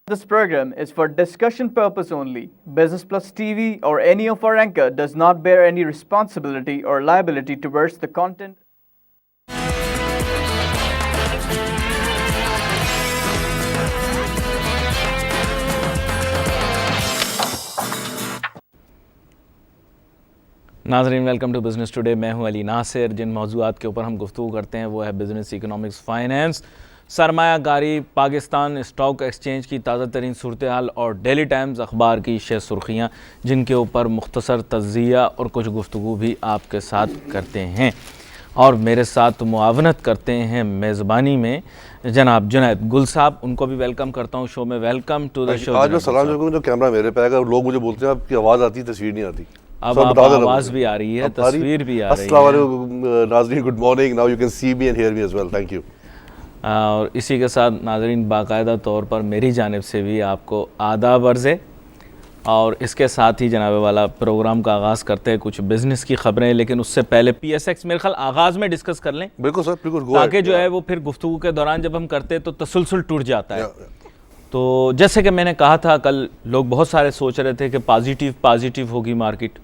This program is for discussion purpose only. Business Plus TV or any of our anchor does not bear any responsibility or liability towards the content. नाज़रीन, welcome to business today. मैं हूं अली नासिर। जिन मौज़ूआत के ऊपर हम गुफ्तगू करते हैं वो है बिज़नेस, इकोनॉमिक्स, फाइनेंस, सरमायाकारी, पाकिस्तान स्टॉक एक्सचेंज की ताज़ा तरीन सूरत हाल और डेली टाइम्स अखबार की शे सुर्खियाँ, जिनके ऊपर मुख्तसर तज़िया और कुछ गुफ्तगू भी आपके साथ करते हैं। और मेरे साथ मुआवनत करते हैं मेज़बानी में जनाब जुनैद गुल साहब। उनको भी वेलकम करता हूँ शो में। Welcome to the show. आज मैं सलाम जो कैमरा मेरे पे आएगा, लोग मुझे बोलते हैं आपकी आवाज़ आती है, तस्वीर नहीं आती। अब आप आवाज़ भी आ रही है, तस्वीर भी आ रही है। अस्सलाम वालेकुम नाज़रीन, good morning. Now you can see me and hear me as well. Thank you. और इसी के साथ नाज़रीन, बाकायदा तौर पर मेरी जानिब से भी आपको आदाब अर्ज़े। और इसके साथ ही जनाब वाला प्रोग्राम का आगाज़ करते हैं कुछ बिज़नेस की ख़बरें, लेकिन उससे पहले PSX मेरे ख्याल आगाज़ में डिस्कस कर लें। बिल्कुल सर, बिल्कुल। ताकि जो है वो फिर गुफ्तगू के दौरान जब हम करते हैं तो तसलसल टूट जाता है। तो जैसे कि मैंने कहा था, कल लोग बहुत सारे सोच रहे थे कि पॉजिटिव होगी मार्केट।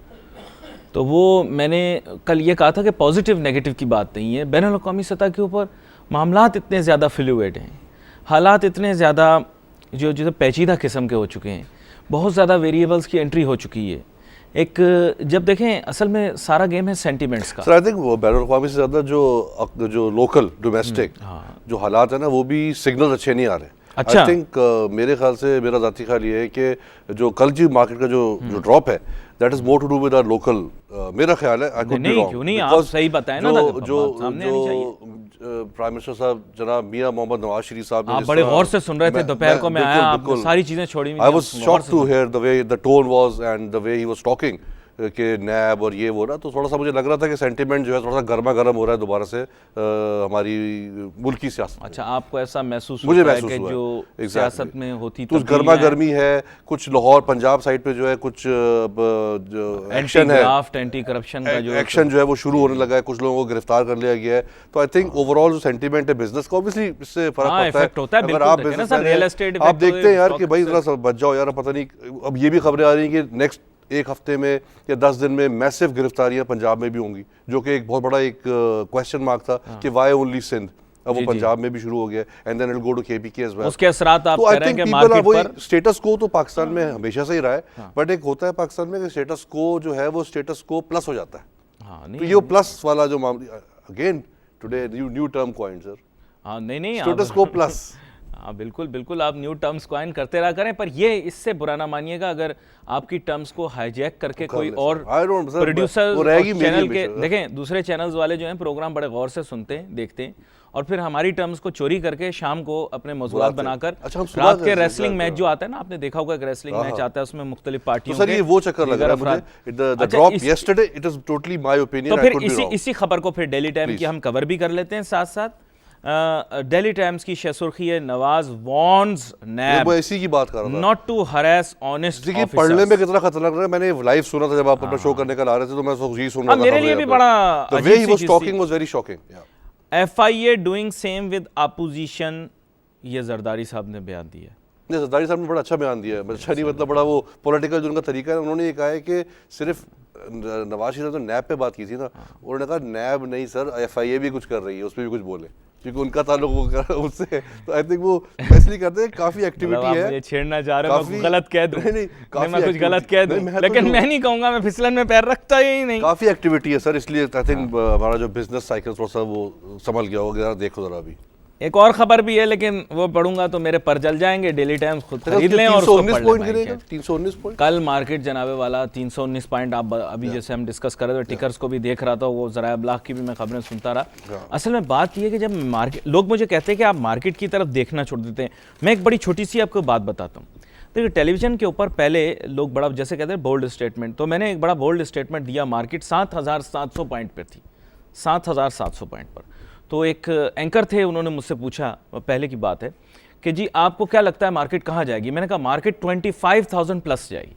तो वो मैंने कल ये कहा था कि पॉजिटिव नेगेटिव की बात नहीं है। बैनुल अक़वामी सतह के ऊपर मामलात इतने ज़्यादा फ्लूइड हैं, हालात इतने ज़्यादा जो पेचीदा किस्म के हो चुके हैं, बहुत ज़्यादा वेरिएबल्स की एंट्री हो चुकी है। एक जब देखें, असल में सारा गेम है सेंटिमेंट्स का। सर आई थिंक वो बैनुल अक़वामी से ज़्यादा जो लोकल डोमेस्टिक जो हालात है ना, वो भी सिग्नल अच्छे नहीं आ रहे। अच्छा। आई थिंक मेरे ख्याल से, मेरा ज़ाती ख्याल ये है कि जो कल की मार्केट का जो ड्रॉप है, that is more to do with our local. मेरा ख्याल है, आई कुड बी रॉन्ग। क्यों नहीं, आप सही बताएं ना। जो प्राइम मिनिस्टर साहब जनाब मियां मोहम्मद नवाज शरीफ साहब, आप बड़े गौर से सुन रहे थे। दोपहर को मैं आया, आपने सारी चीजें छोड़ी। I was shocked to hear the way the tone was and the way he was talking कि नैब और ये वो ना, तो थोड़ा सा मुझे लग रहा था कि सेंटीमेंट जो है थोड़ा सा गर्मा गर्म हो रहा है दोबारा से हमारी मुल्की सियासत। अच्छा, आपको ऐसा महसूस मुझे होता है महसूस कि हुआ जो सियासत में होती कुछ गर्मा गर्मी है, कुछ लाहौर पंजाब साइड पे जो है कुछ जो एक्शन है, एंटी करप्शन का जो एक्शन जो है वो शुरू होने लगा है। कुछ लोगों को गिरफ्तार कर लिया गया है। तो आई थिंक ओवरऑल जो सेंटीमेंट है बिजनेस का, ऑब्वियसली इससे फर्क पड़ता है। अगर आप बिजनेस रियल एस्टेट आप देखते हैं यार कि भाई जरा सा बच जाओ यार, पता नहीं। अब ये भी खबरें आ रही हैं कि नेक्स्ट एक हफ्ते में या 10 दिन में मैसिव गिरफ्तारियां पंजाब में भी होंगी, जो कि एक बहुत बड़ा एक क्वेश्चन मार्क था कि वाई ओनली सिंध। अब वो पंजाब में भी शुरू हो गया, and then it will go to KPK as well. उसके असरात आप कह रहे हैं कि मार्केट पर स्टेटस को तो पाकिस्तान में हमेशा से ही रहा है, बट एक होता है पाकिस्तान में कि स्टेटस को जो है वो स्टेटस को प्लस हो जाता है। तो ये प्लस वाला जो मामला, again today new term coin sir. हाँ, नहीं स्टेटस को प्लस। हाँ, बिल्कुल आप न्यू टर्म्स कॉइन करते रहा करें, पर ये इससे बुरा ना मानिएगा अगर आपकी टर्म्स को हाईजैक करके कोई और प्रोड्यूसर चैनल के, देखें दूसरे चैनल्स वाले जो हैं प्रोग्राम बड़े गौर से सुनते हैं, देखते हैं, और फिर हमारी टर्म्स को चोरी करके शाम को अपने मौज़ूआत बनाकर रात के रेसलिंग मैच जो आता है ना, आपने देखा होगा एक रेसलिंग मैच आता है, उसमें मुख्तलिफ पार्टियों के, ये वो चक्कर लग रहा है मुझे। The drop yesterday, it is totally my opinion. तो फिर इसी खबर को फिर डेली टाइम की हम कवर भी कर लेते हैं साथ साथ। डेली टाइम्स की सुर्खी है, नवाज वॉर्न्स नैब, इसी की बात कर रहा था, नॉट टू हरेस ऑनेस्ट ऑफिसर्स। पढ़ने में कितना खतरनाक लग रहा है। मैंने लाइव सुना था जब आप अपना शो करने का ला रहे थे, तो मैं यही सुन रहा था। मेरे लिए भी बड़ा the way he was talking was very shocking. FIA doing same with opposition, ये जरदारी साहब ने बयान दिया। जरदारी साहब ने बड़ा अच्छा बयान दिया है। अच्छा नहीं मतलब बड़ा वो पॉलिटिकल जो उनका तरीका है। उन्होंने ये कहा है कि सिर्फ नवाज शरीफ ने तो नैब पे बात की थी ना, उन्होंने कहा नैब नहीं सर, FIA भी कुछ कर रही है, उस पर भी कुछ बोले, क्योंकि उनका ताल्लुक उससे। तो आई थिंक वो इसलिए करते हैं, काफी एक्टिविटी है। मुझे छेड़ना चाह रहे हो, मैं गलत कह दूं? नहीं, मैं कुछ गलत कह दूं, लेकिन मैं नहीं कहूंगा, मैं फिसलन में पैर रखता ही नहीं। काफी एक्टिविटी है सर, इसलिए आई थिंक हमारा जो बिजनेस साइकिल थोड़ा सा वो संभल गया होगा। देखो जरा अभी एक और खबर भी है, लेकिन वो पढ़ूंगा तो मेरे पर जल जाएंगे। डेली टाइम्स खुद खरीद लें और 319 पॉइंट गिरेगा। 319 पॉइंट कल मार्केट जनाबे वाला 319 पॉइंट। आप अभी जैसे हम डिस्कस कर रहे थे, टिकर्स को भी देख रहा था, वो ज़राए अब्लाग की भी मैं खबरें सुनता रहा। असल में बात यह है कि जब मार्केट, लोग मुझे कहते हैं कि आप मार्केट की तरफ देखना छोड़ देते हैं। मैं एक बड़ी छोटी सी आपको बात बताता हूँ। देखिए, टेलीविज़न के ऊपर पहले लोग बड़ा जैसे कहते हैं बोल्ड स्टेटमेंट, तो मैंने एक बड़ा बोल्ड स्टेटमेंट दिया। मार्केट 7,700 पॉइंट पर थी, 7,700 पॉइंट पर। तो एक एंकर थे, उन्होंने मुझसे पूछा, पहले की बात है, कि जी आपको क्या लगता है मार्केट कहाँ जाएगी? मैंने कहा मार्केट 25,000 प्लस जाएगी।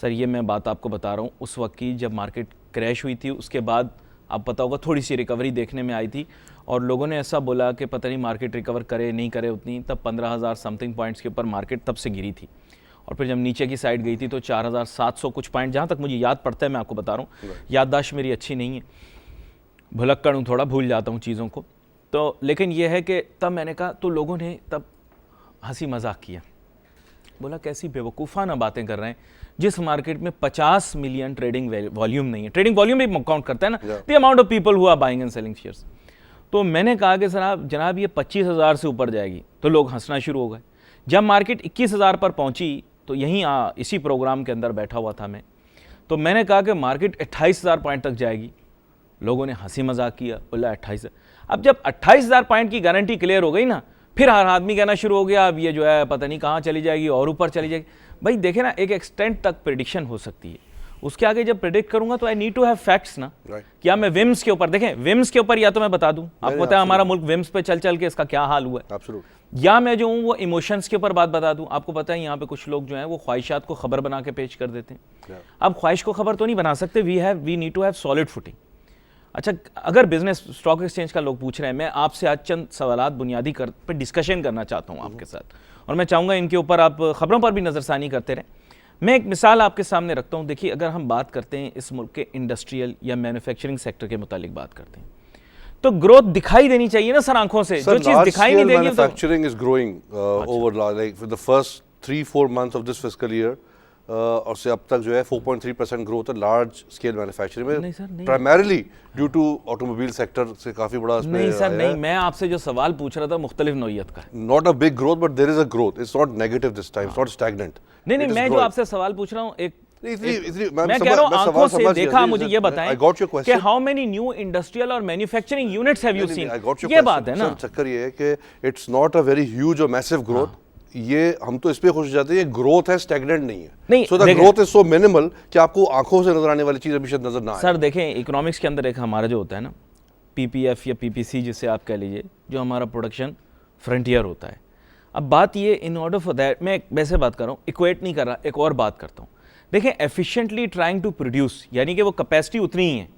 सर ये मैं बात आपको बता रहा हूँ उस वक्त की जब मार्केट क्रैश हुई थी, उसके बाद आप पता होगा थोड़ी सी रिकवरी देखने में आई थी और लोगों ने ऐसा बोला कि पता नहीं मार्केट रिकवर करे नहीं करे उतनी, तब 15,000 समथिंग पॉइंट्स के ऊपर मार्केट तब से गिरी थी और फिर जब नीचे की साइड गई थी तो 4,700 कुछ पॉइंट, जहाँ तक मुझे याद पड़ता है मैं आपको बता रहा हूँ, याददाश्त मेरी अच्छी नहीं है, भुलक्कड़ हूँ, थोड़ा भूल जाता हूँ चीज़ों को। तो लेकिन यह है कि तब मैंने कहा तो लोगों ने तब हंसी मजाक किया, बोला कैसी बेवकूफ़ाना बातें कर रहे हैं, जिस मार्केट में 50 मिलियन ट्रेडिंग वॉल्यूम नहीं है, ट्रेडिंग वॉल्यूम भी काउंट करता है ना, the amount of people who are buying and selling shares. तो मैंने कहा कि जनाब ये 25,000 से ऊपर जाएगी, तो लोग हंसना शुरू हो गए। जब मार्केट 21,000 पर पहुंची तो यहीं इसी प्रोग्राम के अंदर बैठा हुआ था मैं, तो मैंने कहा कि मार्केट 28,000 पॉइंट तक जाएगी, लोगों ने हंसी मजाक किया, बोला 28। अब जब 28,000 पॉइंट की गारंटी क्लियर हो गई ना, फिर हर आदमी कहना शुरू हो गया अब ये जो है पता नहीं कहाँ चली जाएगी और ऊपर चली जाएगी। भाई देखे ना, एक एक्सटेंट तक प्रेडिक्शन हो सकती है, उसके आगे जब प्रेडिक्ट करूंगा तो I need to have facts ना। क्या मैं विम्स के ऊपर, देखें विम्स के ऊपर या तो मैं बता दूं, आपको पता है हमारा मुल्क विम्स पे चल चल के इसका क्या हाल हुआ है, या मैं जो हूँ वो इमोशंस के ऊपर बात बता दूं। आपको पता है यहाँ पे कुछ लोग जो हैं वो ख्वाहिशात को खबर बना के पेश कर देते हैं। अब ख्वाहिश को खबर तो नहीं बना सकते, we need to have solid footing. अच्छा, अगर बिजनेस स्टॉक एक्सचेंज का लोग पूछ रहे हैं, मैं आपसे आज चंद सवालात बुनियादी पे डिस्कशन करना चाहता हूँ आपके साथ, और मैं चाहूँगा इनके ऊपर आप खबरों पर भी नज़रसानी करते रहें। मैं एक मिसाल आपके सामने रखता हूँ। देखिए, अगर हम बात करते हैं इस मुल्क के इंडस्ट्रियल या मैन्युफैक्चरिंग सेक्टर के मुतालिक बात करते हैं, तो ग्रोथ दिखाई देनी चाहिए ना सर आंखों से। जो चीज़ दिखाई नहीं देगी, manufacturing is growing over like for the first 3-4 months of this fiscal year, और से अब तक जो है 4.3% ग्रोथ है लार्ज स्केल मैन्युफैक्चरिंग में, primarily due to automobile sector से काफी बड़ा इसमें नहीं सर नहीं, मैं आपसे जो सवाल पूछ रहा था मुख्तलिफ नौइयत का है। Not a big growth but there is a growth, it's not negative this time, it's not stagnant. नहीं, मैं जो आपसे सवाल पूछ रहा हूँ मैं कह रहा हूँ आंखों से देखा, मुझे ये बताएं कि हाउ मेनी न्यू इंडस्ट्रियल और manufacturing units have you seen, ये बात है ना। चक्कर ये है कि it's not a very huge और मैसिव ग्रोथ, ये हम तो इस पे खुश हो जाते हैं, ये ग्रोथ है, स्टैग्नेंट नहीं है। So the growth is so minimal कि आपको आंखों से नजर आने वाली चीज अभी शायद नजर ना आए। सर देखें, इकोनॉमिक्स के अंदर एक हमारा जो होता है ना पीपीएफ या पीपीसी जिसे आप कह लीजिए, जो हमारा प्रोडक्शन फ्रंटियर होता है। अब बात ये, इन ऑर्डर फॉर दैट, मैं वैसे बात कर रहा हूँ, इक्वेट नहीं कर रहा, एक और बात करता हूँ। देखें, एफिशिएंटली ट्राइंग टू प्रोड्यूस, यानी कि वो कैपेसिटी उतनी ही है,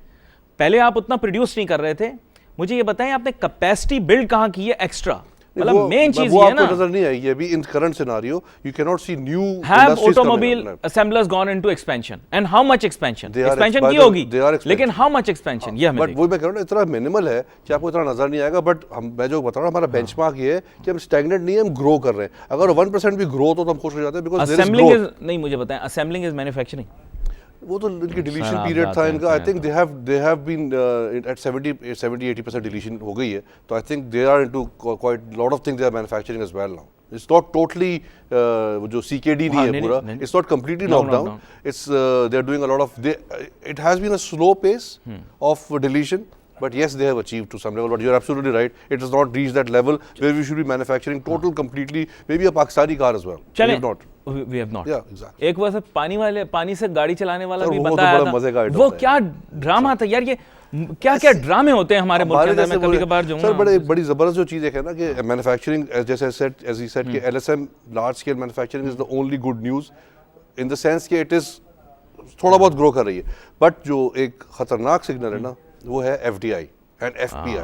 पहले आप उतना प्रोड्यूस नहीं कर रहे थे। मुझे ये बताएं आपने कैपेसिटी बिल्ड कहाँ की है एक्स्ट्रा, मतलब मेन चीज ये है ना, नजर नहीं आई है अभी in current scenario, you can not see new have automobile assemblers gone into expansion and how much expansion की होगी, लेकिन how much expansion ये हमें, बट वो मैं कह रहा हूँ इतना मिनिमल है कि आपको इतना नजर नहीं आएगा। बट मैं जो बता रहा हूँ, हमारा बेंचमार्क ये है कि हम स्टैग्नेंट नहीं है, हम ग्रो कर रहे हैं। अगर 1% भी ग्रोथ हो तो हम खुश हो जाते हैं, बिकॉज़ देयर इज ग्रोथ। नहीं, मुझे बताएं असेंबलिंग इज मैन्युफैक्चरिंग, वो तो इनकी डिलीशन पीरियड था इनका, I think they have been at 70-80% deletion हो गई है, तो I think they are into quite lot of things they are manufacturing as well now. It's not totally जो सीकेडी नहीं है पूरा, it's not completely knock down, it's they are doing a lot of, it has been a slow pace of deletion, but yes they have achieved to some level, but you're absolutely right, it has not reached that level where we should be manufacturing total completely maybe a Pakistani car as well. We have not yeah exactly। एक वैसे पानी से गाड़ी चलाने वाला भी बताया था, वो क्या ड्रामा था यार, ये क्या क्या ड्रामे होते हैं हमारे मुल्क के अंदर। मैं कभी-कभार जो सर बड़ी जबरदस्त जो चीज है ना कि मैन्युफैक्चरिंग, जैसे as he said कि LSM large scale manufacturing is the only good news in the sense कि it is थोड़ा बहुत ग्रो कर रही है, बट जो एक खतरनाक सिग्नल है ना वो है FDI and FPI।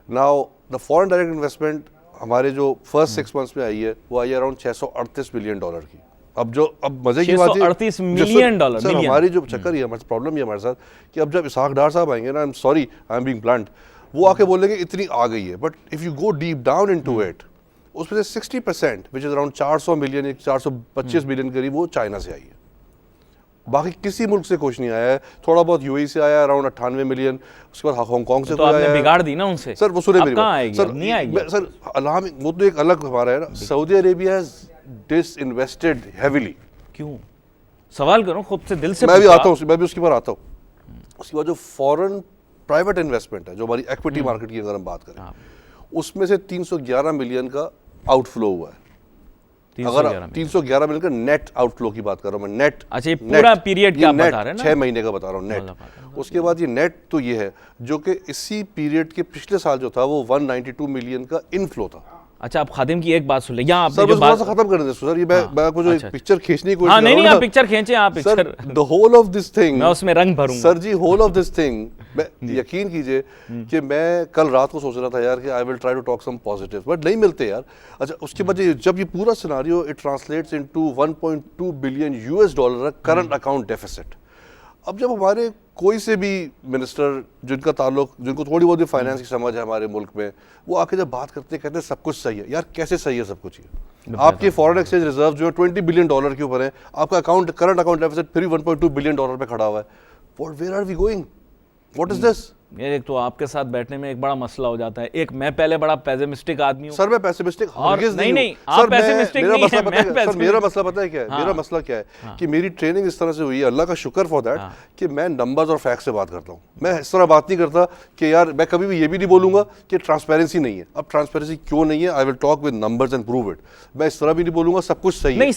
Now the foreign direct investment हमारे जो फर्स्ट 6 मंथ्स में आई है वो आई है अराउंड $638 बिलियन की। अब मजे की बात है, $638 मिलियन सर हमारी जो चक्कर ही है, हमारी प्रॉब्लम ही हमारे साथ कि अब जब इसहाक डार साहब आएंगे ना, आई एम बीइंग ब्लंट, वो आके बोलेंगे इतनी आ गई है, but if you go deep down into it, उसमें से 60% which is around 400 million 425 million करीब वो चाइना से आई है, बाकी किसी मुल्क से कुछ नहीं आया है। थोड़ा बहुत यूएई से आया अराउंड 98 मिलियन, उसके बाद हांगकांग से तो आपने बिगाड़ दी ना उनसे। सर वो सुने मेरी बात, सर नहीं आएगी सर, वो तो एक अलग हमारा है ना। Saudi Arabia has disinvested heavily. क्यों? सवाल करो खुद से, दिल से। मैं भी आता हूँ, मैं भी उसके बाद आता हूँ। उसके बाद जो फॉरेन प्राइवेट इन्वेस्टमेंट है, जो हमारी इक्विटी मार्केट की अगर हम बात करें, उसमें से 311 मिलियन का आउटफ्लो हुआ है। अगर 311 मिलियन का नेट आउटफ्लो की बात कर रहा हूं मैं, नेट। अच्छा, ये पूरा पीरियड क्या बता रहे हैं ना, 6 महीने का बता रहा हूं नेट। उसके बाद ये नेट तो ये है जो कि इसी पीरियड के पिछले साल जो था वो 192 मिलियन का इनफ्लो था, अच्छा, आप खादिम की एक बात सुन ले, यहाँ आपने सर जो बस थोड़ा बात, सा खत्म कर दें सर, ये मैं आपको जो अच्छा, पिक्चर खींचने की कोशिश हाँ कर नहीं रहा नहीं, हूँ आप पिक्चर खींचे, आप sir, picture, the whole of this thing, मैं उसमें रंग भरूंगा sir ji, whole of this thing, मैं यकीन कीजिए कि मैं कल रात को सोच रहा था यार कि I will try to talk some positive, but नहीं मिलते यार। अच्छा, उसके बाद जब ये पूरा scenario it translates into 1.2 billion US dollar current account deficit. अब जब हमारे कोई से भी मिनिस्टर जिनका ताल्लुक, जिनको थोड़ी बहुत भी फाइनेंस की समझ है हमारे मुल्क में, वो आके जब बात करते हैं कहते हैं सब कुछ सही है। यार कैसे सही है सब कुछ? ये आपके फॉरेन एक्सचेंज रिजर्व जो है 20 बिलियन डॉलर के ऊपर है, आपका अकाउंट करंट अकाउंट डेफिसिट फिर भी 1.2 बिलियन डॉलर पे खड़ा हुआ है। Where are we going? What is this? ये एक तो आपके साथ बैठने में एक बड़ा मसला हो जाता है। एक मैं पहले बड़ा पेसिमिस्टिक आदमी हूँ सर, मैं पेसिमिस्टिक और नहीं आप सर, पेसिमिस्टिक नहीं है, मैं सर मेरा मसला पता है क्या है? मेरा मसला क्या है कि मेरी ट्रेनिंग इस तरह से हुई है, अल्लाह का शुक्र फॉर दैट, कि मैं नंबर्स और फैक्ट से बात करता हूँ। मैं इस तरह बात नहीं करता कि यार, मैं कभी भी ये भी नहीं बोलूंगा कि ट्रांसपेरेंसी नहीं है। अब ट्रांसपेरेंसी क्यों नहीं है? I will talk with numbers and prove it. मैं इस तरह भी नहीं बोलूंगा सब कुछ सही है। नहीं,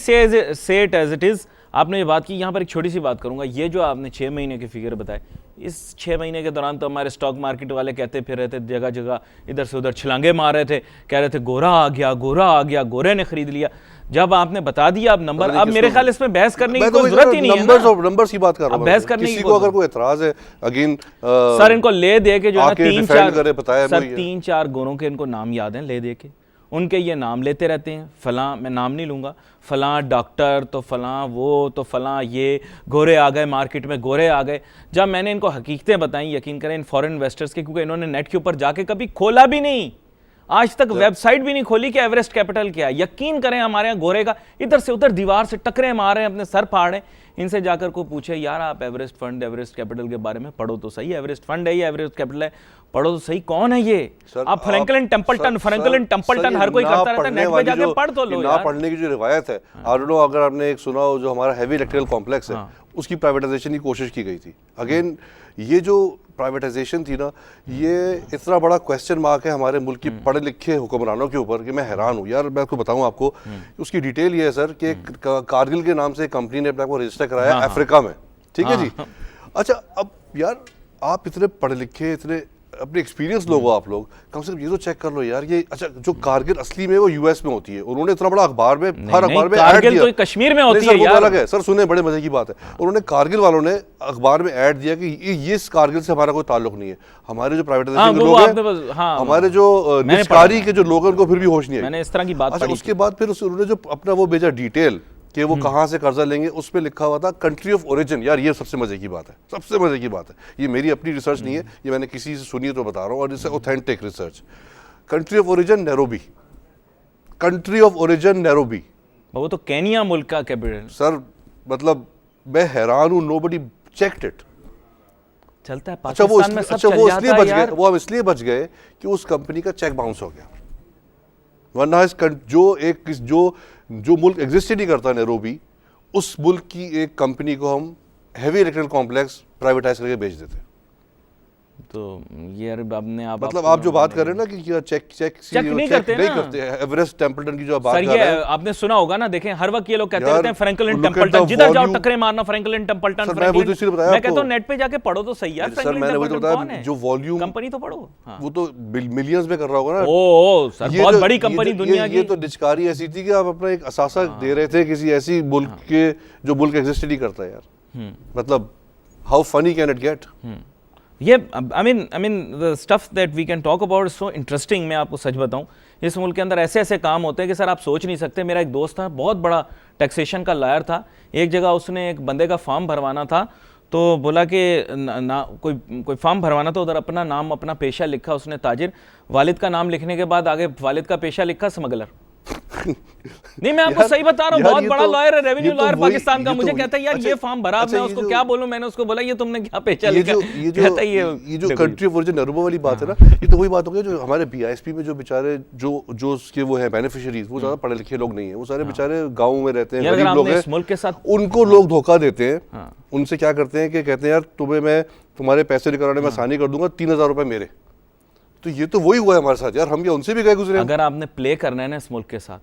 से इट एज इट इज। आपने ये बात की, यहाँ पर एक छोटी सी बात करूंगा। ये जो आपने 6 महीने के फिगर बताए, इस 6 महीने के दौरान तो हमारे स्टॉक मार्केट वाले कहते फिर रहे थे, जगह जगह इधर से उधर छलांगे मार रहे थे, कह रहे थे गोरा आ गया, गोरा आ गया, गोरे ने खरीद लिया। जब आपने बता दिया अब नंबर, अब मेरे ख्याल इसमें बहस करने की कोई जरूरत ही नहीं है ना। नंबर्स की बात कर रहा हूं। बहस करने किसी को अगर कोई एतराज है अगेन, सर इनको ले दे के जो है ना, आके डिफेंड करे, बताया सर 3-4 गोरों के इनको नाम याद हैं, ले दे के उनके ये नाम लेते रहते हैं। फलां, मैं नाम नहीं लूँगा, फलां डॉक्टर तो फलां वो तो फलां ये, गोरे आ गए मार्केट में, गोरे आ गए। जब मैंने इनको हकीकतें बताई, यकीन करें इन फॉरेन इन्वेस्टर्स के, क्योंकि इन्होंने नेट के ऊपर जाके कभी खोला भी नहीं, आज तक वेबसाइट भी नहीं खोली कि एवरेस्ट कैपिटल क्या है। यकीन करें हमारे यहाँ गोरे का इधर से उधर दीवार से टकरे मार रहे हैं, अपने सर फाड़ रहे हैं। इनसे जाकर को पूछे यार आप एवरेस्ट फंड, एवरेस्ट कैपिटल के बारे में पढ़ो तो सही, एवरेस्ट फंड है या एवरेस्ट कैपिटल है, पढ़ो तो सही, कौन है ये? आप फ्रैंकलिन टेम्पल्टन हर कोई करता रहता है, नेट पे जाके पढ़ तो लो ना यार। पढ़ने की जो रिवायत है, आई डोंट नो अगर आपने एक सुना हो, जो हमारा हैवी इलेक्ट्रिकल कॉम्प्लेक्स है, उसकी प्राइवेटाइजेशन की कोशिश की गई थी। अगेन ये जो प्राइवेटाइजेशन थी ना, ये इतना बड़ा क्वेश्चन मार्क है हमारे मुल्क की पढ़े लिखे हुक्मरानों के ऊपर कि मैं हैरान हूँ यार। मैं आपको बताऊँ आपको, उसकी डिटेल ये है सर कि कारगिल के नाम से कंपनी ने अपने को रजिस्टर कराया अफ्रीका में, ठीक है जी। अच्छा, अब यार आप इतने पढ़े लिखे, इतने अपने एक्सपीरियंस लोग हो आप लोग, कम से कम ये तो चेक कर लो यार। ये अच्छा, जो कारगिल असली में वो यूएस में होती है, उन्होंने इतना बड़ा अखबार में, हर अखबार में ऐड दिया। तो कश्मीर में होती है यार। अलग है सर, सुने, बड़े मजे की बात है। उन्होंने कारगिल वालों ने अखबार में ऐड दिया कि ये इस कारगिल से हमारा कोई ताल्लुक नहीं है। हमारे जो प्राइवेटाइजेशन के लोग हैं, हमारे जो निष्कारी के जो लोग हैं, उनको फिर भी होश नहीं है। मैंने इस तरह की बात पढ़ी। उसके बाद फिर उन्होंने जो अपना वो भेजा डिटेल कि वो कहाँ से कर्जा लेंगे, उस पर लिखा हुआ था कंट्री ऑफ ओरिजिन। यार ये सबसे मजे की बात है, सबसे मजे की बात है। ये मेरी अपनी रिसर्च नहीं है, ये मैंने किसी से सुनी तो बता रहा हूँ, और इसे authentic research. Country of origin Nairobi, country of origin Nairobi. वो तो केनिया मुल्क का कैपिटल सर, मतलब मैं हैरान हूँ, नोबडी चेक्ड इट। चलता है अच्छा, पाकिस्तान में सब चल वो इसलिए जाता बच है गए, यार। वो हम इसलिए बच गए कि उस कंपनी का चेक बाउंस हो गया, वरना जो मुल्क एग्जिस्ट ही नहीं करता, नैरोबी, उस मुल्क की एक कंपनी को हम हैवी इलेक्ट्रिकल कॉम्प्लेक्स प्राइवेटाइज करके बेच देते। तो ये आपने मतलब आप जो बात कर रहे हैं ना कि चेक नहीं करते एवरेस्ट टेम्पल्टन की जो बात कर रहे हैं, आपने सुना होगा ना, देखें हर वक्त ये लोग कहते रहते हैं फ्रैंकलिन टेम्पल्टन, जिधर जाओ टकरे मारना फ्रैंकलिन टेम्पल्टन। मैं कहता हूं नेट पे जाके पढ़ो तो सही यार। सर मैंने वही तो बताया, जो वॉल्यूम कंपनी तो पढ़ो, वो तो मिलियंस में कर रहा होगा ना। ओ सर, बहुत बड़ी कंपनी दुनिया की। ये तो निचकारी ऐसी थी कि आप अपना एक असासा दे रहे थे किसी ऐसी मुल्क के जो मुल्क एग्जिस्ट नहीं करता यार। मतलब how funny can it get? ये I mean the stuff that we can talk about so interesting. मैं आपको सच बताऊं, इस मुल्क के अंदर ऐसे ऐसे काम होते हैं कि सर आप सोच नहीं सकते। मेरा एक दोस्त था, बहुत बड़ा टैक्सेशन का लॉयर था। एक जगह उसने एक बंदे का फॉर्म भरवाना था, तो बोला कि कोई फॉर्म भरवाना, तो उधर अपना नाम अपना पेशा लिखा उसने ताजिर, वालिद का नाम लिखने के बाद आगे वालिद का पेशा लिखा स्मगलर। नहीं मैं आपको सही बता रहा हूँ, बहुत बड़ा लॉयर है, रेवेन्यू लॉयर पाकिस्तान का। मुझे कहता है यार ये फॉर्म भरा, मैं उसको क्या बोलूं, मैंने उसको बोला ये तुमने क्या पेचा लिखा। ये जो कंट्री ऑफ ओरिजिन नैरोबी वाली बात है ना, ये तो वही बात हो गई जो हमारे बीआईएसपी में जो बेचारे जो उसके वो है बेनिफिशियरीज, वो ज्यादा पढ़े लिखे लोग नहीं है, वो सारे बेचारे गाँव में रहते हैं, गरीब लोग हैं, मुल्क के साथ उनको लोग धोखा देते हैं। उनसे क्या करते हैं कि कहते हैं यार तुम्हें मैं तुम्हारे पैसे निकलवाने में आसानी कर दूंगा, 3000 रुपए मेरे। तो ये तो वही हुआ है हमारे साथ यार, हम क्या उनसे भी गए गुजरे। अगर आपने प्ले करना है ना इस मुल्क के साथ,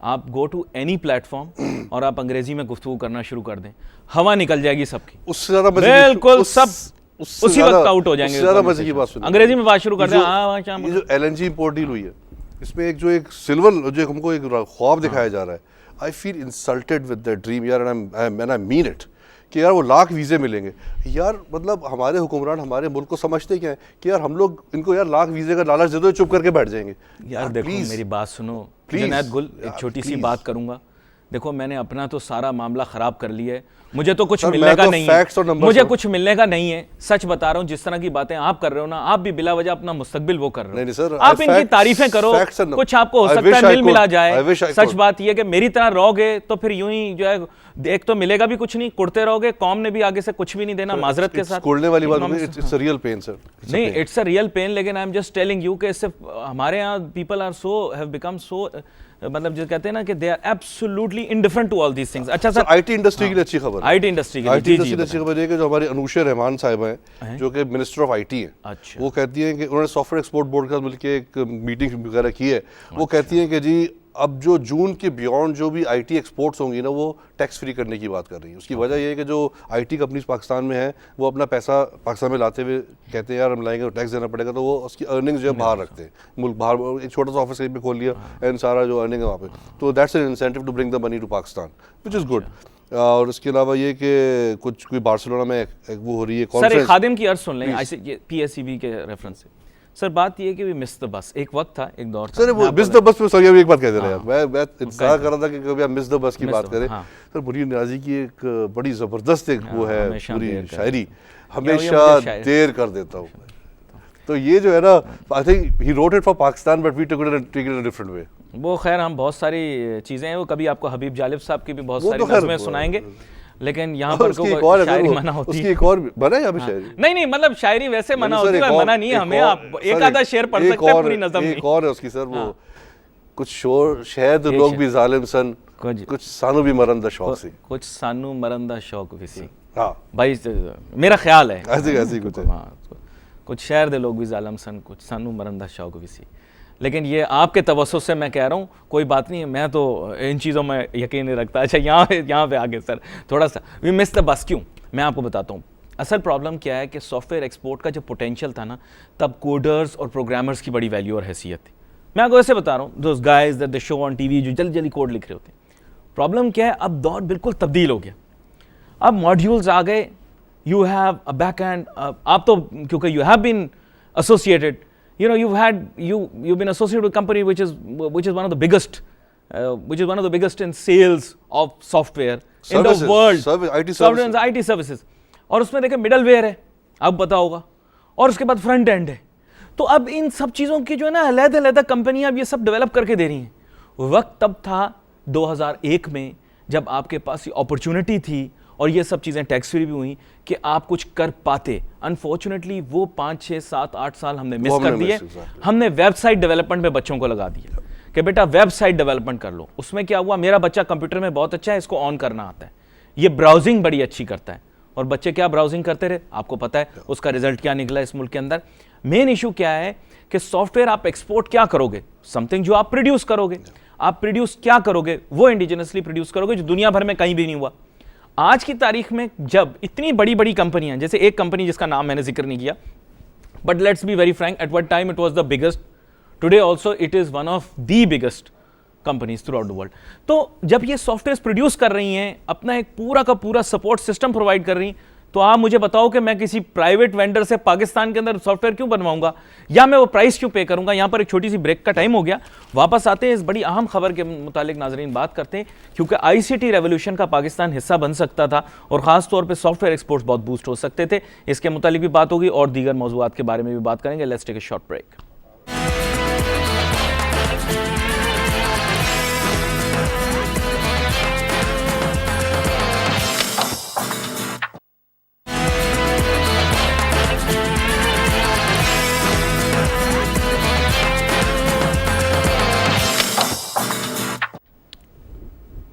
आप गो टू एनी प्लेटफॉर्म और आप अंग्रेजी में गुफ्तगू करना शुरू कर दें, हवा निकल जाएगी सबकी। उससे ज्यादा बिल्कुल सब उसी वक्त आउट हो जाएंगे। ज्यादा मजे की बात सुनिए, अंग्रेजी में बात शुरू कर दें। ये जो LNG इंपोर्ट डील हुई है, इसमें एक जो एक सिल्वर जो हमको एक ख्वाब दिखाया जा रहा है, I feel insulted with that dream यार, एंड आई मीन इट, कि यार वो लाख वीज़े मिलेंगे यार। मतलब हमारे हुक्मरान हमारे मुल्क को समझते क्या है कि यार हम लोग इनको यार लाख वीज़े का लालच दे दो, चुप करके बैठ जाएंगे। यार देखो please, मेरी बात सुनो please, जुनैद गुल, एक छोटी सी बात करूंगा। देखो मैंने अपना तो सारा मामला खराब कर लिया है, मुझे तो कुछ सर, मिलने मैं का तो नहीं facts और है, numbers मुझे हूं। कुछ मिलने का नहीं है, सच बता रहा हूँ। जिस तरह की बातें आप कर रहे हो ना, आप भी बिला वजह अपना मुस्तकबिल वो कर रहे हो। नहीं, सर, आप इनकी facts- तारीफें करो, facts and- कुछ आपको हो I सकता wish है I मिल मिला could. I जाए। wish I such could. बात यह है कि मेरी तरह रहोगे तो फिर यूं ही जो है एक तो मिलेगा भी कुछ नहीं, कुड़ते रहोगे, कौम ने भी आगे से कुछ भी नहीं देना, माजरत के साथ। कोड़ने वाली बात इमाम- नहीं, it's a real pain sir. नहीं, इट्स अ रियल पेन, लेकिन I am just telling you कि इससे हमारे यहाँ people are so have become so, मतलब जो कहते हैं ना कि they are absolutely indifferent to all these things. अच्छा सर, आईटी इंडस्ट्री के लिए अच्छी खबर है। आईटी इंडस्ट्री के लिए, आईटी जी इंडस्ट्री जी की अच्छी खबर है कि जो हमारी अनुशा रहमान साहिबा हैं, जो कि मिनिस्टर ऑफ आईटी हैं, अच्छा। वो कहती हैं कि उन्होंने सॉफ्टवेयर एक्सपोर्ट बोर्ड के साथ मिलकर एक मीटिंग वगैरह की है। वो कहती हैं कि जी अब जो जून के बियॉन्ड जो भी आईटी एक्सपोर्ट्स होंगी ना, वो टैक्स फ्री करने की बात कर रही है। उसकी वजह ये है कि जो आईटी कंपनीज पाकिस्तान में है, वो अपना पैसा पाकिस्तान में लाते हुए कहते हैं यार हम लाएंगे तो टैक्स देना पड़ेगा, तो वो उसकी अर्निंग्स जो है बाहर रखते हैं, मुल्क बाहर एक छोटा सा ऑफिस कहीं पे खोल लिया एंड सारा जो अर्निंग है वहाँ पे, तो that's an incentive to bring the money to Pakistan, which is good. और इसके अलावा ये कि कुछ कोई बार्सिलोना में एक वो हो रही है सर, एक कॉन्फ्रेंस। खादिम की अर्ज सुन लें पीएसईबी के रेफरेंस से। सर बात ये है कि वी मिस द बस, एक वक्त था, एक दौर था। सर वो मिस द बस पे सर एक बात कह दे रहे हैं, मैं इंतजार कर रहा था कि कभी आप मिस द बस की बात करें। सर मुनीर नियाज़ी की एक बड़ी ज़बरदस्त एक वो है पूरी शायरी, हमेशा देर कर देता हूँ। तो ये जो है ना, I think he wrote it for Pakistan but we took it in a different way. वो खैर हम बहुत सारी चीज़ें हैं, वो कभी आपको हबीब जालिब साहब की भी बहुत वो सारी तो खैर नज़में सुनाएंगे, लेकिन यहाँ पर उसकी एक को और है शायरी सर, मना होती उसकी है। एक और बना है यहाँ पे शायरी। नहीं नहीं, मतलब शायरी वैसे मना सर, होती है, एक और- मना नहीं है हमें। और- आप एक सर, आधा शेर पढ़ एक सकते हैं, और- पूरी नज़म नहीं। एक और है उसकी सर, वो कुछ शोर शायद लोग भी जालिम सन, कुछ सानू भी मरंदा शौक से। कुछ सानू मरंदा शौक विसी। हाँ भाई मेरा ख्याल है ऐसे कुछ है। हाँ, कुछ शहर दे लोग भी जालम सन, कुछ सानू मरंदा शौक विसी। लेकिन ये आपके तवज्जुह से मैं कह रहा हूँ, कोई बात नहीं है, मैं तो इन चीज़ों में यकीन नहीं रखता। अच्छा यहाँ पे आगे सर थोड़ा सा वी मिस द बस, क्यों मैं आपको बताता हूँ। असल प्रॉब्लम क्या है कि सॉफ्टवेयर एक्सपोर्ट का जो पोटेंशियल था ना, तब कोडर्स और प्रोग्रामर्स की बड़ी वैल्यू और हैसियत थी। मैं आपको ऐसे बता रहा हूँ, those guys that they show on TV, जो जल्दी जल्दी कोड लिख रहे होते हैं। प्रॉब्लम क्या है, अब दौर बिल्कुल तब्दील हो गया, अब मॉड्यूल्स आ गए, you have a back end. आप तो क्योंकि you have been associated, you know, you've been associated with a company which is one of the biggest in sales of software in the world, IT services। और उसमें देखें middleware है, अब पता होगा, और उसके बाद फ्रंट एंड है। तो अब इन सब चीज़ों की जो है ना अलग-अलग कंपनियां अब ये सब डेवलप करके दे रही हैं। वक्त तब था 2001 में, जब आपके पास ये अपॉर्चुनिटी थी और ये सब चीज़ें टैक्स फ्री भी हुई कि आप कुछ कर पाते। अनफॉर्चुनेटली वो 5, 6, 7, 8 साल हमने मिस कर दिए। हमने वेबसाइट डेवलपमेंट में बच्चों को लगा दिया कि बेटा वेबसाइट डेवलपमेंट कर लो। उसमें क्या हुआ, मेरा बच्चा कंप्यूटर में बहुत अच्छा है, इसको ऑन करना आता है, ये ब्राउजिंग बड़ी अच्छी करता है। और बच्चे क्या ब्राउजिंग करते रहे, आपको पता है उसका रिजल्ट क्या निकला इस मुल्क के अंदर। मेन इशू क्या है कि सॉफ्टवेयर आप एक्सपोर्ट क्या करोगे, समथिंग जो आप प्रोड्यूस करोगे। आप प्रोड्यूस क्या करोगे, वो इंडिजिनसली प्रोड्यूस करोगे, जो दुनिया भर में कहीं भी नहीं हुआ। आज की तारीख में जब इतनी बड़ी बड़ी कंपनियां, जैसे एक कंपनी जिसका नाम मैंने जिक्र नहीं किया, but let's be very Frank, at what time it was the biggest, today also it is one of the biggest companies through out the world. तो जब ये सॉफ्टवेयर प्रोड्यूस कर रही हैं, अपना एक पूरा का पूरा सपोर्ट सिस्टम प्रोवाइड कर रही हैं, तो आप मुझे बताओ कि मैं किसी प्राइवेट वेंडर से पाकिस्तान के अंदर सॉफ्टवेयर क्यों बनवाऊंगा, या मैं वो प्राइस क्यों पे करूंगा। यहां पर एक छोटी सी ब्रेक का टाइम हो गया, वापस आते हैं, इस बड़ी अहम खबर के मुतालिक नाजरीन बात करते हैं, क्योंकि आईसीटी रेवोल्यूशन का पाकिस्तान हिस्सा बन सकता था और खास तौर पे सॉफ्टवेयर एक्सपोर्ट्स बहुत बूस्ट हो सकते थे। इसके मुतालिक भी बात होगी और दीगर मौजूआत के बारे में भी बात करेंगे। Let's take a short break.